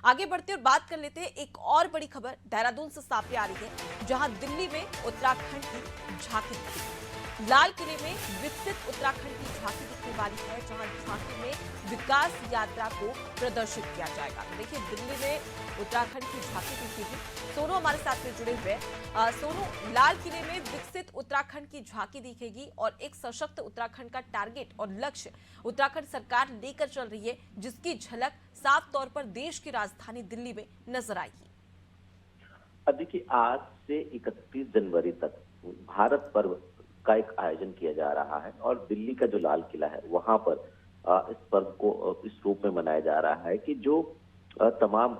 आगे बढ़ते और बात कर लेते हैं एक और बड़ी खबर देहरादून से सामने आ रही है, जहां दिल्ली में उत्तराखंड की झांकी दिखेगी। लाल किले में विकसित उत्तराखंड की झांकी दिखने वाली है, जहां झांकी में विकास यात्रा को प्रदर्शित किया जाएगा। तो देखिए, दिल्ली में उत्तराखंड की झांकी दिखेगी। सोनू हमारे साथ में जुड़े हुए हैं। सोनू, लाल किले में विकसित उत्तराखंड की झांकी दिखेगी और एक सशक्त उत्तराखंड का टारगेट और लक्ष्य उत्तराखंड सरकार लेकर चल रही है, जिसकी झलक साफ तौर पर देश की राजधानी दिल्ली में नजर आएगी। देखिए, आज से 31 जनवरी तक भारत पर्व का एक आयोजन किया जा रहा है और दिल्ली का जो लाल किला है वहां पर इस पर्व को इस रूप में मनाया जा रहा है कि जो तमाम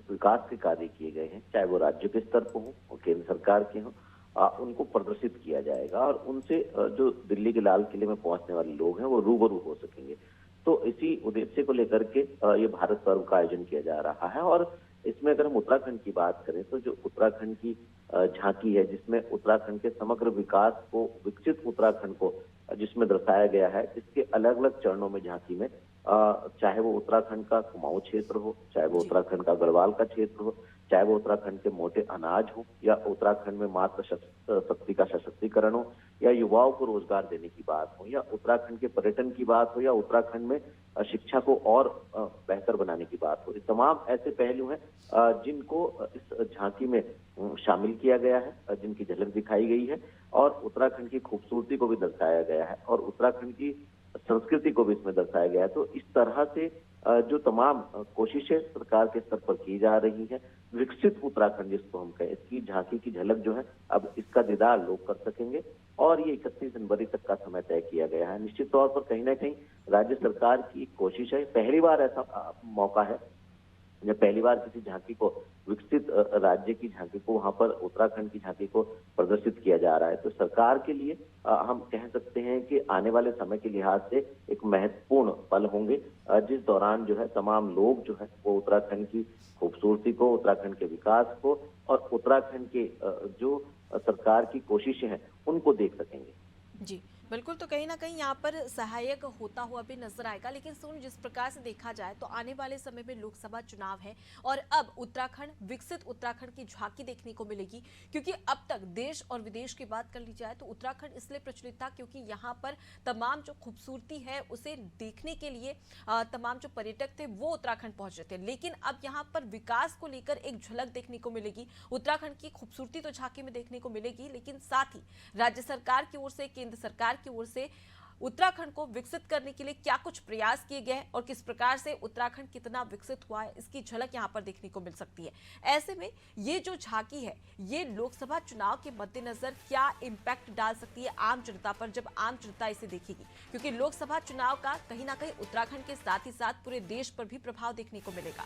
विकास के कार्य किए गए हैं, चाहे वो राज्य के स्तर पर हो और केंद्र सरकार के हो, उनको प्रदर्शित किया जाएगा और उनसे जो दिल्ली के लाल किले में पहुंचने वाले लोग हैं वो रूबरू हो सकेंगे। तो इसी उद्देश्य को लेकर के ये भारत पर्व का आयोजन किया जा रहा है। और इसमें अगर हम उत्तराखंड की बात करें तो जो उत्तराखंड की झांकी है, जिसमें उत्तराखंड के समग्र विकास को, विकसित उत्तराखंड को जिसमें दर्शाया गया है, इसके अलग अलग चरणों में झांकी में चाहे वो उत्तराखंड का कुमाऊं क्षेत्र हो, चाहे वो उत्तराखंड का गढ़वाल का क्षेत्र हो, चाहे वो उत्तराखंड के मोटे अनाज हो, या उत्तराखंड में मातृ शक्ति का सशक्तिकरण हो, या युवाओं को रोजगार देने की बात हो, या उत्तराखंड के पर्यटन की बात हो, या उत्तराखंड में शिक्षा को और बेहतर बनाने की बात हो, ये तमाम ऐसे पहलू हैं जिनको इस झांकी में शामिल किया गया है, जिनकी झलक दिखाई गई है और उत्तराखंड की खूबसूरती को भी दर्शाया गया है और उत्तराखंड की संस्कृति को भी इसमें दर्शाया गया है। तो इस तरह से जो तमाम कोशिशें सरकार के स्तर पर की जा रही है, विकसित उत्तराखंड जिसको हम कहें, इसकी झांकी की झलक जो है अब इसका दीदार लोग कर सकेंगे और ये 31 जनवरी तक का समय तय किया गया है। निश्चित तौर पर कहीं ना कहीं राज्य सरकार की कोशिश है, पहली बार ऐसा मौका है जब पहली बार किसी झांकी को, विकसित राज्य की झांकी को, वहां पर उत्तराखंड की झांकी को प्रदर्शित किया जा रहा है। तो सरकार के लिए हम कह सकते हैं कि आने वाले समय के लिहाज से एक महत्वपूर्ण पल होंगे, जिस दौरान जो है तमाम लोग जो है वो उत्तराखंड की खूबसूरती को, उत्तराखंड के विकास को और उत्तराखंड के जो सरकार की कोशिशें हैं उनको देख सकेंगे। जी बिल्कुल, तो कहीं ना कहीं यहाँ पर सहायक होता हुआ भी नजर आएगा। लेकिन सुन, जिस प्रकार से देखा जाए तो आने वाले समय में लोकसभा चुनाव है और अब उत्तराखंड, विकसित उत्तराखंड की झांकी देखने को मिलेगी, क्योंकि अब तक देश और विदेश की बात कर ली जाए तो उत्तराखंड इसलिए प्रचलित था क्योंकि यहाँ पर तमाम जो खूबसूरती है उसे देखने के लिए तमाम जो पर्यटक थे वो उत्तराखंड पहुंच रहे थे। लेकिन अब यहाँ पर विकास को लेकर एक झलक देखने को मिलेगी। उत्तराखंड की खूबसूरती तो झांकी में देखने को मिलेगी, लेकिन साथ ही राज्य सरकार की ओर से, केंद्र सरकार की ओर से उत्तराखंड को विकसित करने के लिए क्या कुछ प्रयास किए गए और किस प्रकार से उत्तराखंड कितना विकसित हुआ है, इसकी झलक यहां पर देखने को मिल सकती है। ऐसे में ये जो झांकी है, ये लोकसभा चुनाव के मद्देनजर क्या इंपैक्ट डाल सकती है आम जनता पर, जब आम जनता इसे देखेगी, क्योंकि लोकसभा चुनाव का कहीं ना कहीं उत्तराखंड के साथ ही साथ पूरे देश पर भी प्रभाव देखने को मिलेगा।